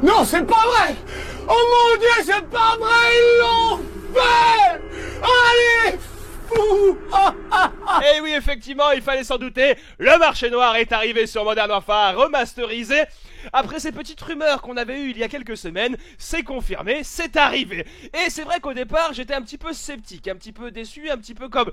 Non, c'est pas vrai! Oh mon Dieu, c'est pas vrai! Ils l'ont fait! Allez! Fou! Et oui, effectivement, il fallait s'en douter, le marché noir est arrivé sur Modern Warfare remasterisé. Après ces petites rumeurs qu'on avait eues il y a quelques semaines, c'est confirmé, c'est arrivé. Et c'est vrai qu'au départ, j'étais un petit peu sceptique, un petit peu déçu, un petit peu comme...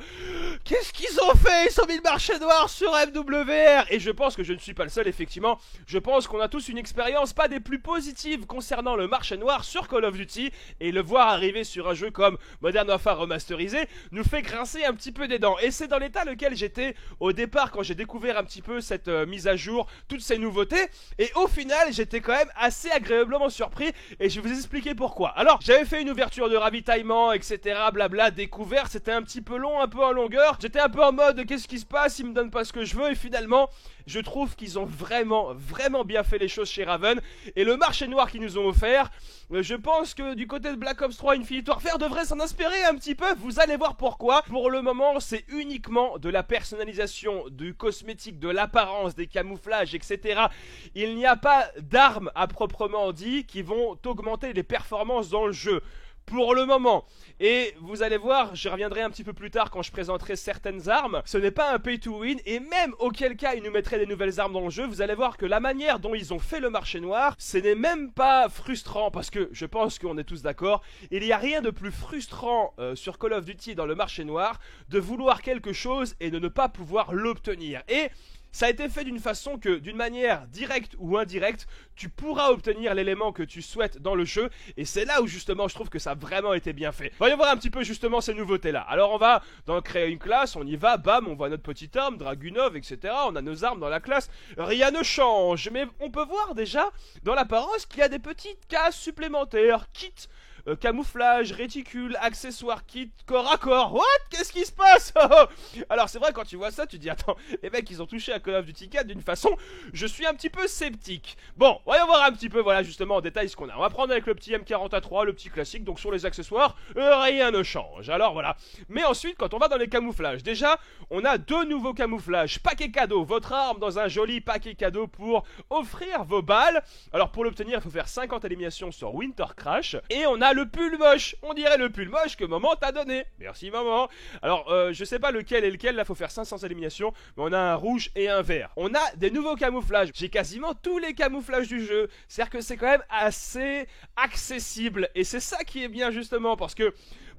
Qu'est-ce qu'ils ont fait? Ils ont mis le marché noir sur MWR. Et je pense que je ne suis pas le seul, effectivement. Je pense qu'on a tous une expérience pas des plus positives concernant le marché noir sur Call of Duty. Et le voir arriver sur un jeu comme Modern Warfare remasterisé nous fait grincer un petit peu des dents. Et c'est dans l'état lequel j'étais au départ quand j'ai découvert un petit peu cette mise à jour, toutes ces nouveautés. Et au final, j'étais quand même assez agréablement surpris et je vais vous expliquer pourquoi. Alors, j'avais fait une ouverture de ravitaillement, etc. Blabla, découvert, c'était un petit peu long, un peu en longueur. J'étais un peu en mode, qu'est-ce qui se passe? Ils me donnent pas ce que je veux et finalement, je trouve qu'ils ont vraiment bien fait les choses chez Raven. Et le marché noir qu'ils nous ont offert, je pense que du côté de Black Ops 3 Infinite Warfare devrait s'en inspirer un petit peu. Vous allez voir pourquoi. Pour le moment, c'est uniquement de la personnalisation, du cosmétique, de l'apparence, des camouflages, etc. Il n'y a pas d'armes à proprement dit qui vont augmenter les performances dans le jeu. Pour le moment. Et vous allez voir, je reviendrai un petit peu plus tard quand je présenterai certaines armes. Ce n'est pas un pay to win et même auquel cas ils nous mettraient des nouvelles armes dans le jeu, vous allez voir que la manière dont ils ont fait le marché noir, ce n'est même pas frustrant parce que je pense qu'on est tous d'accord. Il n'y a rien de plus frustrant sur Call of Duty dans le marché noir de vouloir quelque chose et de ne pas pouvoir l'obtenir. Et ça a été fait d'une façon que, d'une manière directe ou indirecte, tu pourras obtenir l'élément que tu souhaites dans le jeu. Et c'est là où justement je trouve que ça a vraiment été bien fait. Voyons voir un petit peu justement ces nouveautés là. Alors on va créer une classe, on y va, bam, on voit notre petite arme, Dragunov, etc. On a nos armes dans la classe, rien ne change. Mais on peut voir déjà dans l'apparence qu'il y a des petites cases supplémentaires, kit. Camouflage, réticule, accessoires, kit, corps à corps. What? Qu'est-ce qui se passe? Alors c'est vrai quand tu vois ça tu dis attends, les mecs ils ont touché à Call of Duty 4 d'une façon, je suis un petit peu sceptique. Bon, voyons voir un petit peu voilà justement en détail ce qu'on a. On va prendre avec le petit M40A3, le petit classique, donc sur les accessoires, rien ne change. Alors voilà. Mais ensuite quand on va dans les camouflages, déjà on a deux nouveaux camouflages, paquet cadeau, votre arme dans un joli paquet cadeau pour offrir vos balles. Alors pour l'obtenir il faut faire 50 éliminations sur Winter Crash. Et on a le pull moche, on dirait le pull moche que maman t'a donné. Merci maman. Alors je sais pas lequel est lequel, là faut faire 500 éliminations, mais on a un rouge et un vert. On a des nouveaux camouflages, j'ai quasiment tous les camouflages du jeu, c'est-à-dire que c'est quand même assez accessible. Et c'est ça qui est bien justement, parce que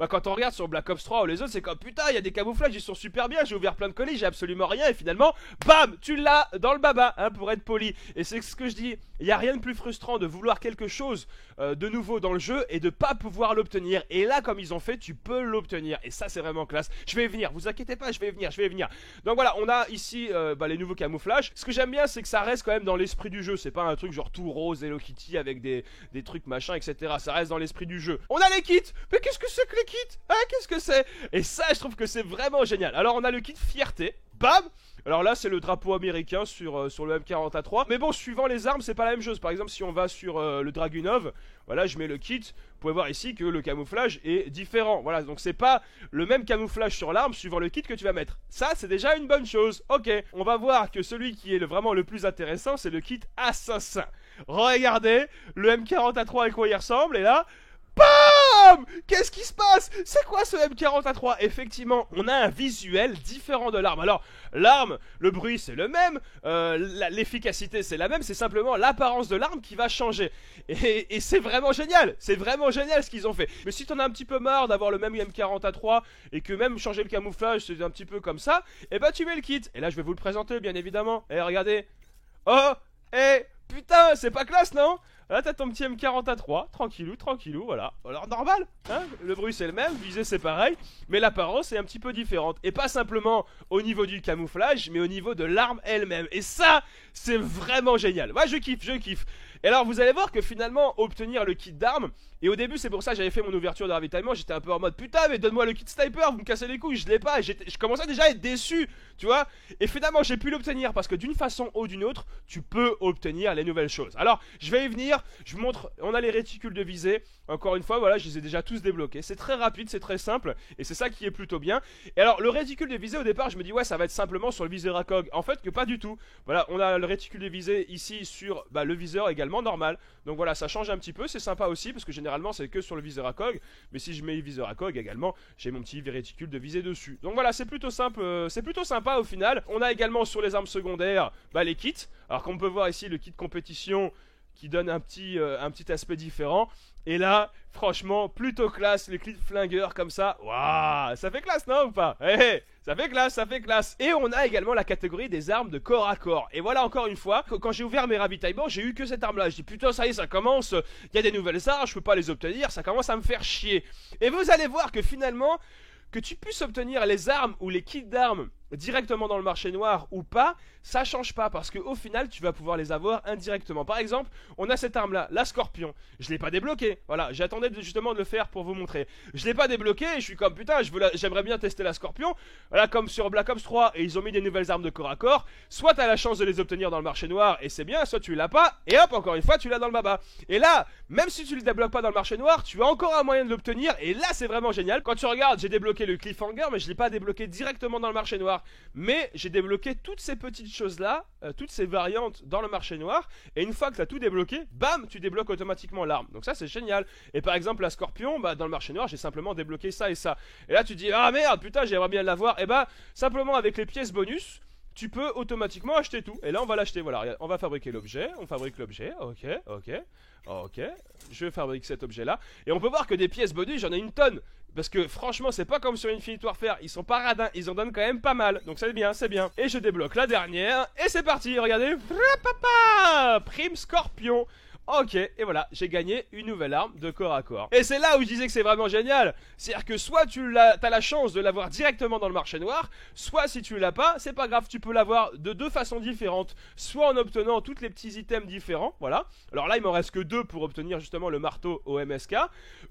quand on regarde sur Black Ops 3 ou les autres, c'est comme putain, il y a des camouflages, ils sont super bien, j'ai ouvert plein de colis, j'ai absolument rien, et finalement, bam, tu l'as dans le baba, hein, pour être poli. Et c'est ce que je dis, il n'y a rien de plus frustrant de vouloir quelque chose de nouveau dans le jeu et de pas pouvoir l'obtenir. Et là, comme ils ont fait, tu peux l'obtenir. Et ça, c'est vraiment classe. Je vais y venir, vous inquiétez pas, je vais y venir. Donc voilà, on a ici les nouveaux camouflages. Ce que j'aime bien, c'est que ça reste quand même dans l'esprit du jeu. C'est pas un truc genre tout rose, Hello Kitty avec des trucs machin, etc. Ça reste dans l'esprit du jeu. On a les kits. Mais qu'est-ce que c'est que les kits? Hein, qu'est-ce que c'est? Et ça, je trouve que c'est vraiment génial. Alors, on a le kit fierté. Bam! Alors là c'est le drapeau américain sur le M40A3. Mais bon, suivant les armes c'est pas la même chose. Par exemple si on va sur le Dragunov, voilà je mets le kit. Vous pouvez voir ici que le camouflage est différent. Voilà, donc c'est pas le même camouflage sur l'arme suivant le kit que tu vas mettre. Ça c'est déjà une bonne chose. Ok, on va voir que celui qui est vraiment le plus intéressant c'est le kit assassin. Regardez, le M40A3 à quoi il ressemble. Et là, BAM! Qu'est-ce qui se passe? C'est quoi ce M40A3? Effectivement, on a un visuel différent de l'arme. Alors, l'arme, le bruit c'est le même, l'efficacité c'est la même, c'est simplement l'apparence de l'arme qui va changer. Et c'est vraiment génial ce qu'ils ont fait. Mais si t'en as un petit peu marre d'avoir le même M40A3 et que même changer le camouflage c'est un petit peu comme ça, et bah tu mets le kit. Et là je vais vous le présenter bien évidemment. Et regardez. Oh, putain, c'est pas classe non? Là t'as ton petit M40A3, tranquillou, voilà. Alors normal, hein, le bruit c'est le même, visée c'est pareil, mais l'apparence est un petit peu différente. Et pas simplement au niveau du camouflage, mais au niveau de l'arme elle-même. Et ça, c'est vraiment génial. Moi je kiffe. Et alors vous allez voir que finalement, obtenir le kit d'armes, et au début c'est pour ça que j'avais fait mon ouverture de ravitaillement, j'étais un peu en mode putain mais donne-moi le kit sniper, vous me cassez les couilles, je l'ai pas, et je commençais déjà à être déçu, tu vois. Et finalement j'ai pu l'obtenir parce que d'une façon ou d'une autre, tu peux obtenir les nouvelles choses. Alors je vais y venir. tir, je vous montre, on a les réticules de visée. Encore une fois, voilà, je les ai déjà tous débloqués. C'est très rapide, c'est très simple, et c'est ça qui est plutôt bien. Et alors, le réticule de visée, au départ, je me dis, ouais, ça va être simplement sur le viseur ACOG. En fait, que pas du tout. Voilà, on a le réticule de visée ici sur le viseur également normal. Donc voilà, ça change un petit peu, c'est sympa aussi, parce que généralement, c'est que sur le viseur ACOG. Mais si je mets le viseur ACOG également, j'ai mon petit réticule de visée dessus. Donc voilà, c'est plutôt simple, c'est plutôt sympa au final. On a également sur les armes secondaires, les kits. Alors, comme on peut voir ici, le kit compétition qui donne un petit aspect différent. Et là, franchement, plutôt classe, les clips flingueurs comme ça. Waouh, ça fait classe, non ou pas? Ça fait classe, ça fait classe. Et on a également la catégorie des armes de corps à corps. Et voilà, encore une fois, quand j'ai ouvert mes ravitaillements, j'ai eu que cette arme-là. Je dis, putain, ça y est, ça commence. Il y a des nouvelles armes, je peux pas les obtenir, ça commence à me faire chier. Et vous allez voir que finalement, que tu puisses obtenir les armes ou les kits d'armes directement dans le marché noir ou pas, ça change pas parce qu'au final tu vas pouvoir les avoir indirectement. Par exemple, on a cette arme là, la Scorpion. Je l'ai pas débloquée. Voilà, j'attendais justement de le faire pour vous montrer. Je l'ai pas débloquée et je suis comme putain, j'aimerais bien tester la Scorpion. Voilà, comme sur Black Ops 3 et ils ont mis des nouvelles armes de corps à corps. Soit t'as la chance de les obtenir dans le marché noir et c'est bien, soit tu l'as pas et hop, encore une fois tu l'as dans le baba. Et là, même si tu le débloques pas dans le marché noir, tu as encore un moyen de l'obtenir et là c'est vraiment génial. Quand tu regardes, j'ai débloqué le cliffhanger mais je l'ai pas débloqué directement dans le marché noir. Mais j'ai débloqué toutes ces petites choses là, toutes ces variantes dans le marché noir. Et une fois que tu as tout débloqué, bam, tu débloques automatiquement l'arme. Donc ça c'est génial. Et par exemple la Scorpion, dans le marché noir j'ai simplement débloqué ça et ça. Et là tu dis ah merde putain j'aimerais bien l'avoir. Et simplement avec les pièces bonus tu peux automatiquement acheter tout. Et là on va l'acheter, voilà, regarde, on va fabriquer l'objet. On fabrique l'objet, ok, je fabrique cet objet là. Et on peut voir que des pièces bonus j'en ai une tonne. Parce que franchement c'est pas comme sur Infinite Warfare, ils sont pas radins, ils en donnent quand même pas mal. Donc c'est bien, c'est bien. Et je débloque la dernière, et c'est parti, regardez. Prime Scorpion. Ok, et voilà, j'ai gagné une nouvelle arme de corps à corps. Et c'est là où je disais que c'est vraiment génial. C'est-à-dire que soit t'as la chance de l'avoir directement dans le marché noir, soit si tu l'as pas, c'est pas grave, tu peux l'avoir de deux façons différentes. Soit en obtenant tous les petits items différents, voilà. Alors là, il m'en reste que deux pour obtenir justement le marteau au MSK.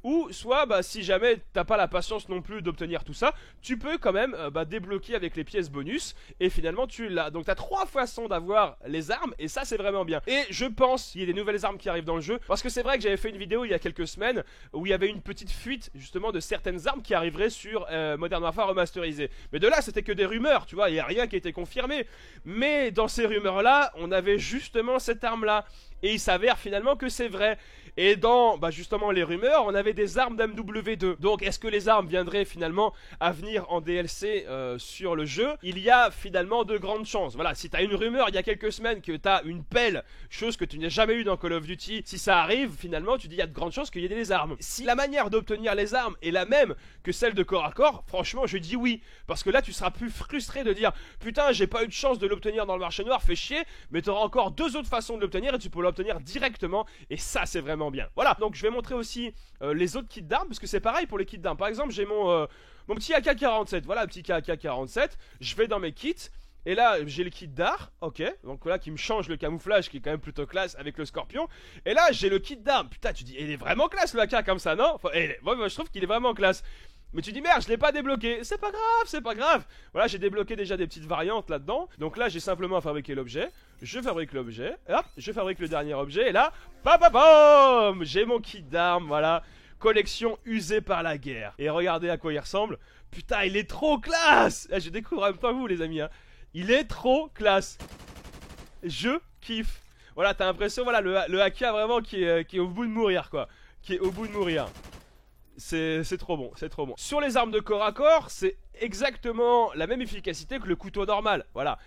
Ou soit, si jamais t'as pas la patience non plus d'obtenir tout ça, tu peux quand même débloquer avec les pièces bonus. Et finalement, tu l'as. Donc t'as trois façons d'avoir les armes, et ça c'est vraiment bien. Et je pense qu'il y a des nouvelles armes qui arrivent dans le jeu, parce que c'est vrai que j'avais fait une vidéo il y a quelques semaines où il y avait une petite fuite justement de certaines armes qui arriveraient sur Modern Warfare remasterisé. Mais de là c'était que des rumeurs, tu vois, il n'y a rien qui a été confirmé. Mais dans ces rumeurs là, on avait justement cette arme là. Et il s'avère finalement que c'est vrai. Et dans justement les rumeurs, on avait des armes d'MW2. Donc est-ce que les armes viendraient finalement à venir en DLC sur le jeu? Il y a finalement de grandes chances. Voilà, si t'as une rumeur il y a quelques semaines que t'as une pelle, chose que tu n'as jamais eu dans Call of Duty, si ça arrive finalement tu dis il y a de grandes chances qu'il y ait des armes. Si la manière d'obtenir les armes est la même que celle de corps à corps, franchement je dis oui. Parce que là tu seras plus frustré de dire putain j'ai pas eu de chance de l'obtenir dans le marché noir, fais chier. Mais t'auras encore deux autres façons de l'obtenir et tu peux l'obtenir directement. Et ça c'est vraiment bien. Voilà, donc je vais montrer aussi les autres kits d'armes, parce que c'est pareil pour les kits d'armes. Par exemple j'ai mon petit AK-47, voilà, un petit AK-47. Je vais dans mes kits, et là j'ai le kit d'art, ok, donc voilà, qui me change le camouflage, qui est quand même plutôt classe avec le Scorpion. Et là j'ai le kit d'armes, putain tu dis, il est vraiment classe le AK comme ça, non? Moi je trouve qu'il est vraiment classe. Mais tu dis merde, je l'ai pas débloqué. C'est pas grave, c'est pas grave. Voilà, j'ai débloqué déjà des petites variantes là-dedans. Donc là, j'ai simplement à fabriquer l'objet. Je fabrique l'objet. Hop, je fabrique le dernier objet. Et là, bam, j'ai mon kit d'armes, voilà. Collection usée par la guerre. Et regardez à quoi il ressemble. Putain, il est trop classe. Je découvre en même temps que vous, les amis. Il est trop classe. Je kiffe. Voilà, t'as l'impression, voilà, le AK vraiment qui est au bout de mourir, quoi. Qui est au bout de mourir. C'est trop bon, c'est trop bon. Sur les armes de corps à corps, c'est exactement la même efficacité que le couteau normal. Voilà,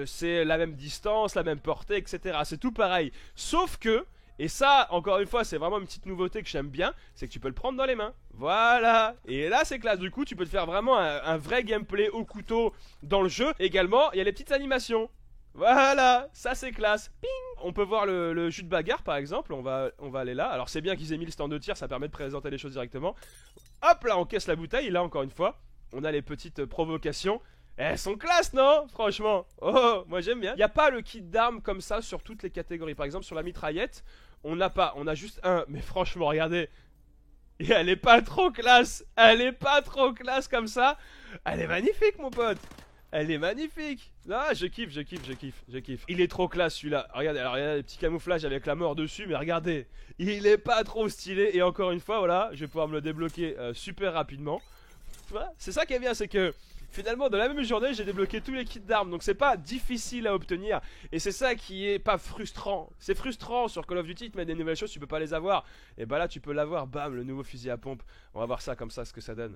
c'est la même distance, la même portée, etc. C'est tout pareil. Sauf que, et ça, encore une fois, c'est vraiment une petite nouveauté que j'aime bien, c'est que tu peux le prendre dans les mains. Voilà. Et là, c'est classe. Du coup, tu peux te faire vraiment un vrai gameplay au couteau dans le jeu. Également, il y a les petites animations. Voilà, ça c'est classe. Ping. On peut voir le jus de bagarre par exemple. On va aller là. Alors c'est bien qu'ils aient mis le stand de tir, ça permet de présenter les choses directement. Hop là, on casse la bouteille. Et là encore une fois, on a les petites provocations. Elles sont classe, non? Franchement. Oh, moi j'aime bien. Il n'y a pas le kit d'armes comme ça sur toutes les catégories. Par exemple sur la mitraillette, on n'a pas. On a juste un. Mais franchement, regardez. Et elle est pas trop classe. Elle est pas trop classe comme ça. Elle est magnifique mon pote. Elle est magnifique. Ah, je kiffe, je kiffe, je kiffe, je kiffe. Il est trop classe celui-là. Regardez, alors il y a des petits camouflages avec la mort dessus, mais regardez, il est pas trop stylé. Et encore une fois, voilà, je vais pouvoir me le débloquer super rapidement. Voilà, c'est ça qui est bien, c'est que finalement dans la même journée j'ai débloqué tous les kits d'armes. Donc c'est pas difficile à obtenir. Et c'est ça qui est pas frustrant. C'est frustrant sur Call of Duty, mais des nouvelles choses tu peux pas les avoir. Et bah là tu peux l'avoir, bam, le nouveau fusil à pompe. On va voir ça comme ça, ce que ça donne.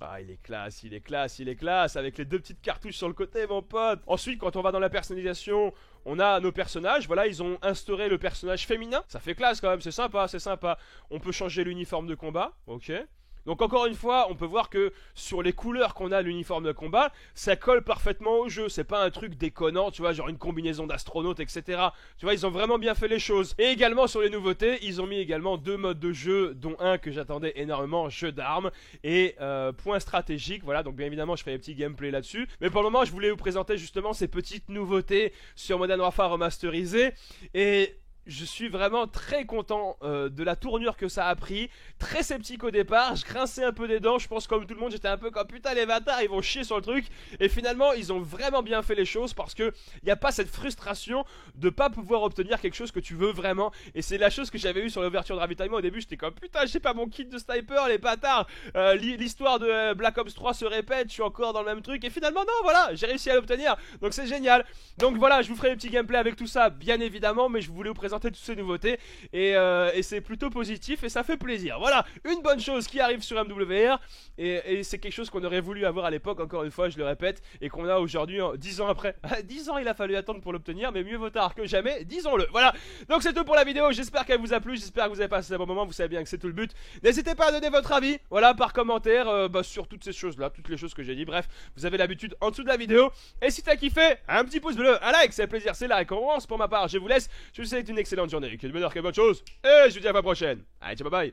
Ah, il est classe, il est classe, il est classe. Avec les 2 petites cartouches sur le côté, mon pote. Ensuite, quand on va dans la personnalisation, on a nos personnages. Voilà, ils ont instauré le personnage féminin. Ça fait classe quand même, c'est sympa, c'est sympa. On peut changer l'uniforme de combat, ok. Donc encore une fois, on peut voir que sur les couleurs qu'on a l'uniforme de combat, ça colle parfaitement au jeu. C'est pas un truc déconnant, tu vois, genre une combinaison d'astronautes, etc. Tu vois, ils ont vraiment bien fait les choses. Et également sur les nouveautés, ils ont mis également 2 modes de jeu, dont un que j'attendais énormément, jeu d'armes et point stratégique. Voilà, donc bien évidemment, je fais des petits gameplays là-dessus. Mais pour le moment, je voulais vous présenter justement ces petites nouveautés sur Modern Warfare remasterisé. Et je suis vraiment très content de la tournure que ça a pris. Très sceptique au départ, je grinçais un peu des dents. Je pense comme tout le monde, j'étais un peu comme putain les bâtards, ils vont chier sur le truc. Et finalement ils ont vraiment bien fait les choses, parce que il n'y a pas cette frustration de pas pouvoir obtenir quelque chose que tu veux vraiment. Et c'est la chose que j'avais eu sur l'ouverture de ravitaillement. Au début j'étais comme putain j'ai pas mon kit de sniper les bâtards. L'histoire de Black Ops 3 se répète, je suis encore dans le même truc. Et finalement non, voilà, j'ai réussi à l'obtenir. Donc c'est génial. Donc voilà, je vous ferai des petits gameplays avec tout ça bien évidemment, mais je voulais vous présenter toutes ces nouveautés et c'est plutôt positif et ça fait plaisir. Voilà, une bonne chose qui arrive sur MWR et c'est quelque chose qu'on aurait voulu avoir à l'époque, encore une fois je le répète, et qu'on a aujourd'hui 10 ans après. 10 ans il a fallu attendre pour l'obtenir, mais mieux vaut tard que jamais, disons-le. Voilà, donc c'est tout pour la vidéo, j'espère qu'elle vous a plu, j'espère que vous avez passé un bon moment, vous savez bien que c'est tout le but. N'hésitez pas à donner votre avis, voilà, par commentaire sur toutes ces choses là, toutes les choses que j'ai dit. Bref, vous avez l'habitude en dessous de la vidéo. Et si t'as kiffé, un petit pouce bleu, un like, c'est plaisir, c'est la récompense. Pour ma part, je vous laisse, je vous souhaite une excellente journée, que de bonheur, que de bonnes choses, et je vous dis à la prochaine. Allez, ciao, bye bye.